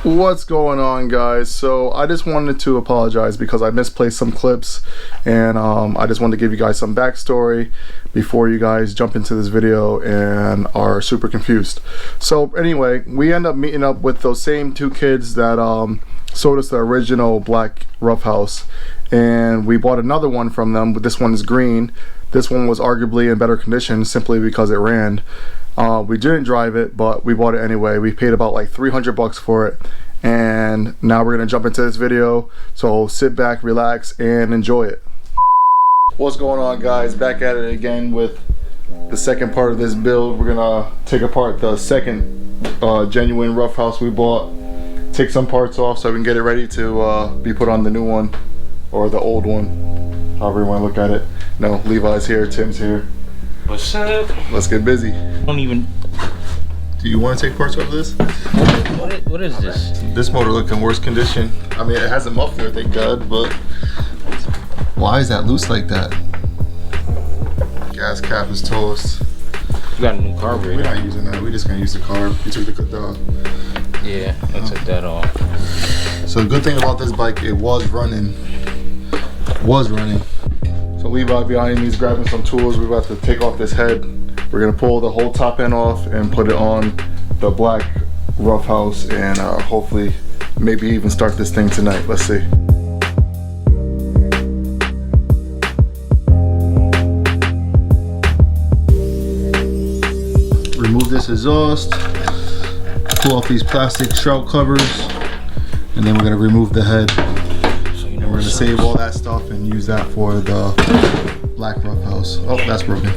What's going on, guys? So I just wanted to apologize because I misplaced some clips, and I just wanted to give you guys some backstory before you guys jump into this video and are super confused. So anyway, we end up meeting up with those same two kids that sold us the original black Rough House, and we bought another one from them, but this one is green. This one was arguably in better condition simply because it ran. We didn't drive it, but we bought it anyway. We paid about like 300 bucks for it, and now we're gonna jump into this video. So sit back, relax, and enjoy it. What's going on, guys? Back at it again with the second part of this build. We're gonna take apart the second genuine Rough House we bought, take some parts off so we can get it ready to be put on the new one, or the old one, however you want to look at it. No, Levi's here, Tim's here. What's up? Let's get busy. Don't even. Do you want to take parts off of this? What is this? This motor look in worse condition. I mean, it has a muffler, thank God, but why is that loose like that? Gas cap is toast. You got a new carburetor. We're not using that. We're just gonna use the carb. We took the yeah, I took that off. So the good thing about this bike, it was running. So Levi behind me is grabbing some tools. We're about to take off this head. We're gonna pull the whole top end off and put it on the black Rough House, and hopefully maybe even start this thing tonight. Let's see. Remove this exhaust, pull off these plastic shroud covers, and then we're gonna remove the head. And we're gonna save all that stuff and use that for the black Rough House. Oh, that's broken.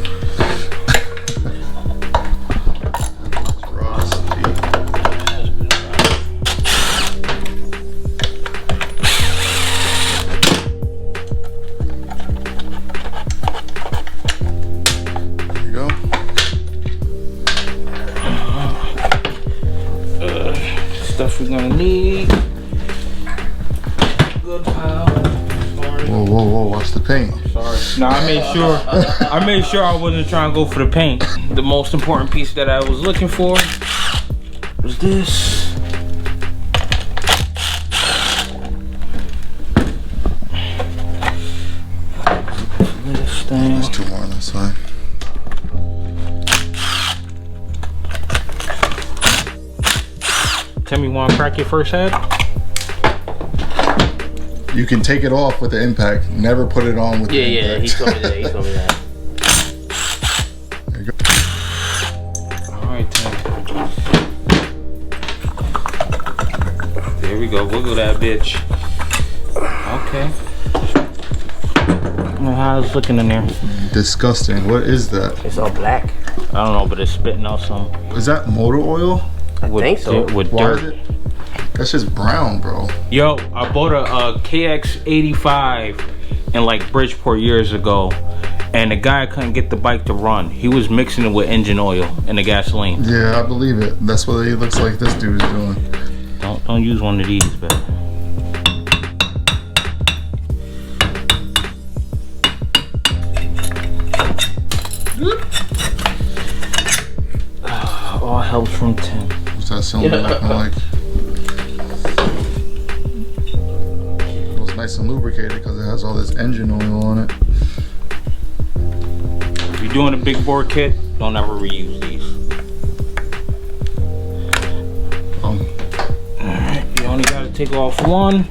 There you go. Stuff we're gonna need. Good pile. Whoa, whoa, whoa! Watch the paint. Sorry. No, I made sure I wasn't trying to go for the paint. The most important piece that I was looking for was this. This thing. There's two more on this side. Tim, you want to crack your first head? You can take it off with the impact. Never put it on with the impact. Yeah, he told me that. He told me that. There you go. Alright, Tim. There we go. Wiggle that bitch. Okay. How's it looking in there? Disgusting. What is that? It's all black. I don't know, but it's spitting out some. Is that motor oil? I think so. With Why dirt. is it? That's just brown, bro. Yo, I bought a KX85 in like Bridgeport years ago, and the guy couldn't get the bike to run. He was mixing it with engine oil and the gasoline. Yeah, I believe it. That's what it looks like this dude is doing. Don't use one of these, but. All helps from Tim. What's that cylinder looking like? It was nice and lubricated because it has all this engine oil on it. If you're doing a big bore kit, don't ever reuse these. Alright, you only gotta take off one.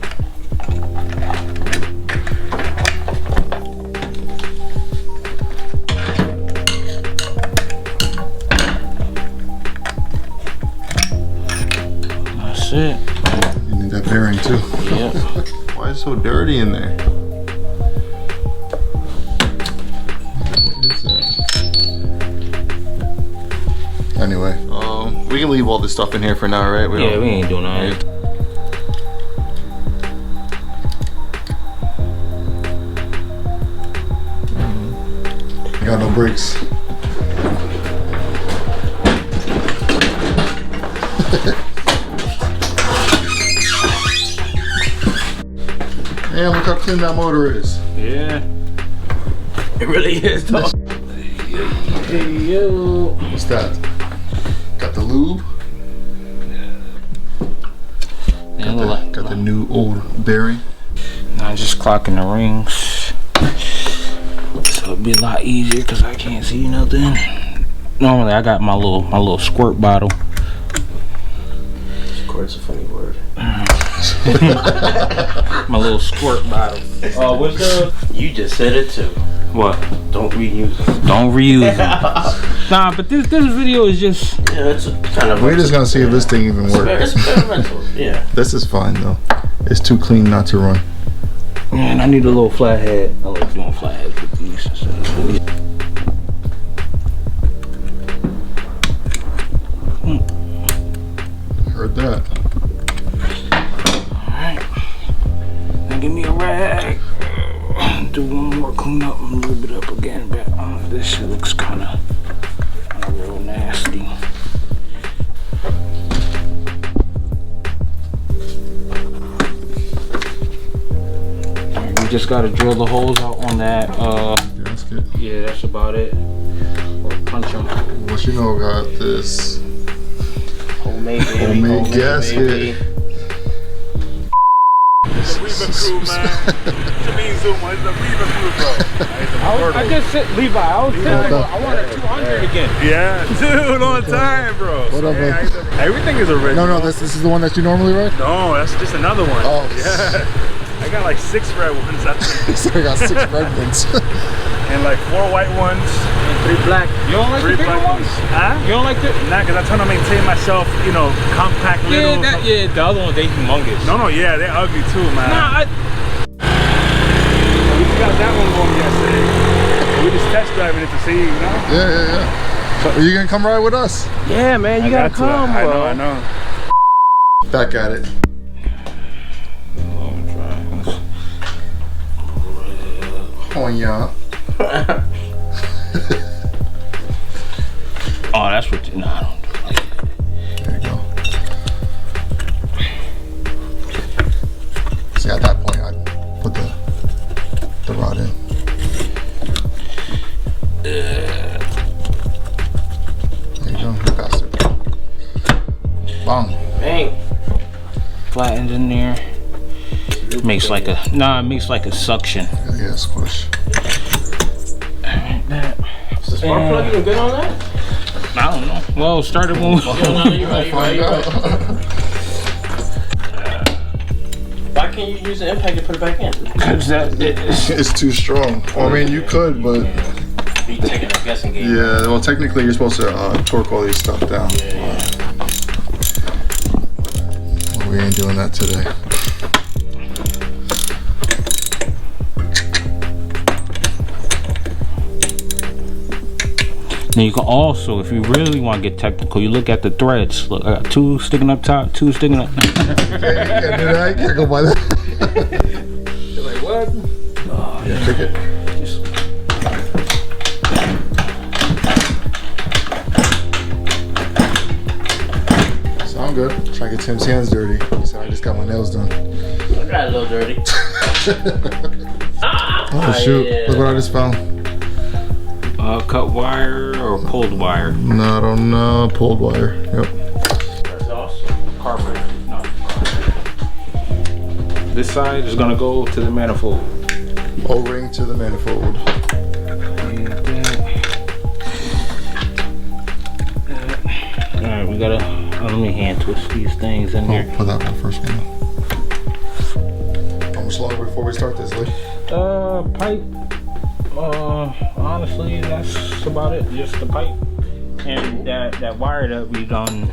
That's it. You need that bearing too. Yep. Why is it so dirty in there? What is that? Anyway, we can leave all this stuff in here for now, right? Yeah, we ain't doing that. I got no brakes. Damn, look how clean that motor is. Yeah. It really is, though. Hey, yo. What's that? Got the lube? the new old bearing. Now just clocking the rings. So it'll be a lot easier because I can't see nothing. Normally I got my little squirt bottle. Squirt's a funny word. My little squirt bottle. Oh, what's the? You just said it too. What? Don't reuse them. Don't reuse them. Nah, but this video is just. Yeah, it's kind of. We're just gonna see if this thing even works. It's experimental. Yeah. This is fine though. It's too clean not to run. Man, I need a little flathead. I like doing flatheads with these instead of these. Heard that. Alright. Now give me a rag. Do one more clean up and lube it up again. But this shit looks kind of real nasty. Just gotta drill the holes out on that Gasket. yeah, that's about it. Or punch them. What you know got this Homemade baby. homemade gasket. Baby. Weaver crew, man. What you mean ZUMA? It's the Weaver crew, bro. I just said Levi, I was telling you I wanted 200 again. Yeah, dude, on time, bro. What up, Yeah, bud? everything is original. No, this is the one that you normally ride? No, that's just another one. Oh. Yeah. I got like 6 red ones, I think. So I got 6 red ones. And like 4 white ones. And 3 black. You don't like 3 the bigger black ones? Huh? You don't like the? Nah, because I'm trying to maintain myself, you know, compact little. Yeah, the other ones, they humongous. No, yeah, they're ugly too, man. Nah, We just got that one going yesterday. We just test driving it to see, you know? Yeah. So are you gonna come ride with us? yeah, man, you gotta come, bro. I know. Back at it. Oh yeah. Oh, that's what you, nah, I don't do it. There you go. See, at that point, I'd put the rod in. There you go, you passed it. Bang. Bang. Flattens in there. Makes like a, it makes like a suction. Yeah, squish. Is the spark plug even good on that? I don't know. Well, it started when we... You're right. Why can't you use the impact to put it back in? It's too strong. Well, I mean, you could, but You taking a guessing game. yeah. Well, technically, you're supposed to torque all these stuff down. Yeah. Well, we ain't doing that today. Now you can also, if you really want to get technical, you look at the threads. Look, I got 2 sticking up top, 2 sticking up. You can't do that. You can't go by that. You're like, what? Oh, Yeah, pick it. Sound good. Try to get Tim's hands dirty. He said, I just got my nails done. I got a little dirty. Oh, shoot. Yeah. Look what I just found. Cut wire or pulled wire? No, I don't know. Pulled wire. Yep. That's awesome. Carpet. No. This side is gonna go to the manifold. O-ring to the manifold. Alright, we gotta, let me hand twist these things in there. Oh, put that one first one. How much longer before we start this, Lee? Pipe. Honestly, that's about it. Just the pipe and that wire that we done.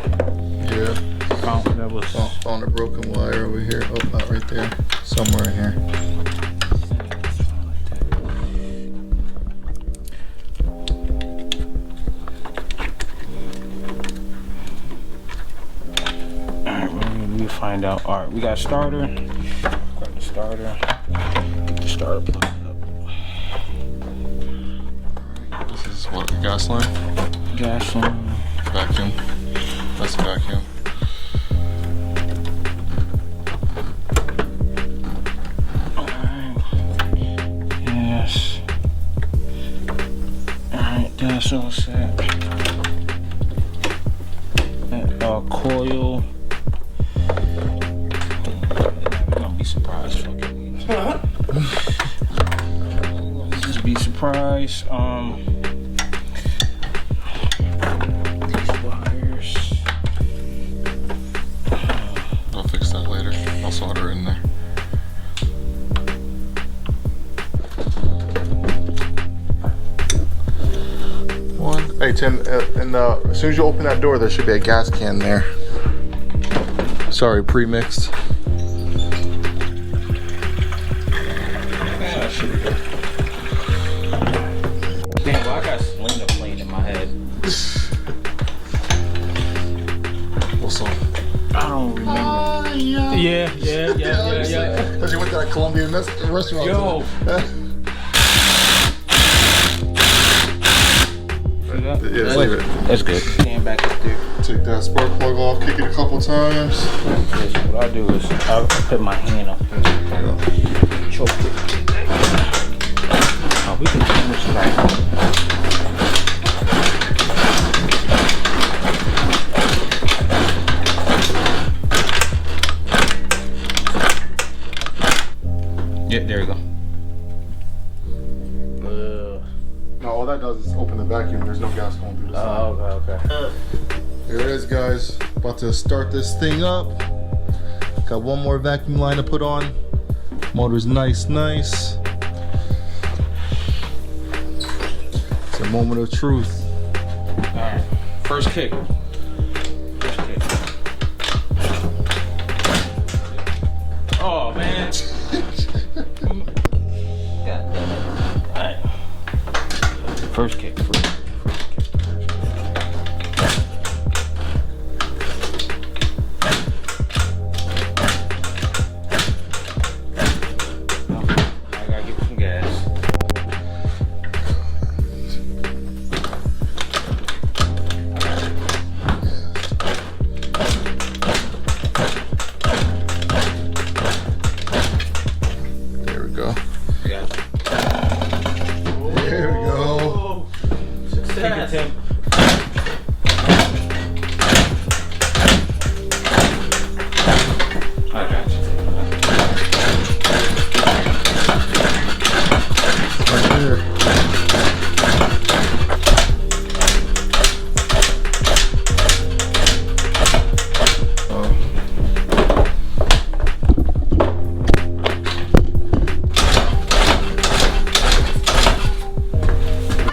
Yeah. Found that was. Found a broken wire over here. Oh, not right there. Somewhere in here. Alright, we find out. Alright, we got a starter. Grab the starter. Get the starter plugged up. This is what, a gas line? Gas line. Vacuum. That's a vacuum. Alright. Yes. Alright, that's all set. Coil. price. These wires. I'll fix that later. I'll solder in there. Hey Tim, as soon as you open that door, there should be a gas can there. Sorry, pre-mixed. Yeah, should be good. Damn, well, I got Selena playing in my head. What song? I don't remember. Yeah. Because you went to that Colombian restaurant. Yo. Yeah, leave it. That's good. Stand back up there. Take that spark plug off, kick it a couple times. Okay, so what I do is I'll put my hand up there. Choke it. We can turn this back. Yeah, there you go. No, all that does is open the vacuum. There's no gas going through this. Oh, okay. Here it is, guys. About to start this thing up. Got one more vacuum line to put on. Motor's nice. It's a moment of truth. Alright, first kick. Oh, man. God damn it. Alright. First kick. Tim. I got you. Right here.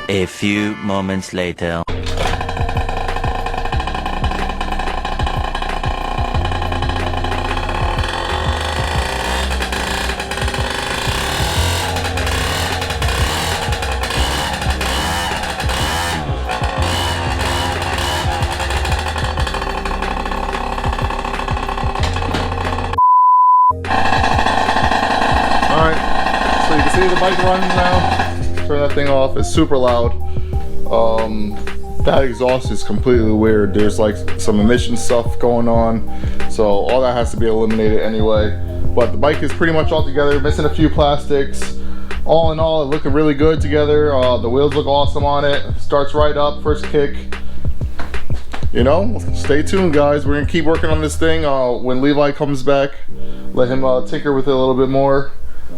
A few moments later. Alright, so you can see the bike runs now. Turn that thing off. It's super loud. That exhaust is completely weird. There's like some emission stuff going on, so all that has to be eliminated anyway. But the bike is pretty much all together, missing a few plastics. All in all, it's looking really good together. The wheels look awesome on it. Starts right up, first kick. You know, stay tuned, guys. We're gonna keep working on this thing. When Levi comes back, let him tinker with it a little bit more.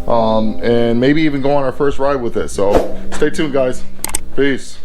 And maybe even go on our first ride with it. So stay tuned, guys. Peace.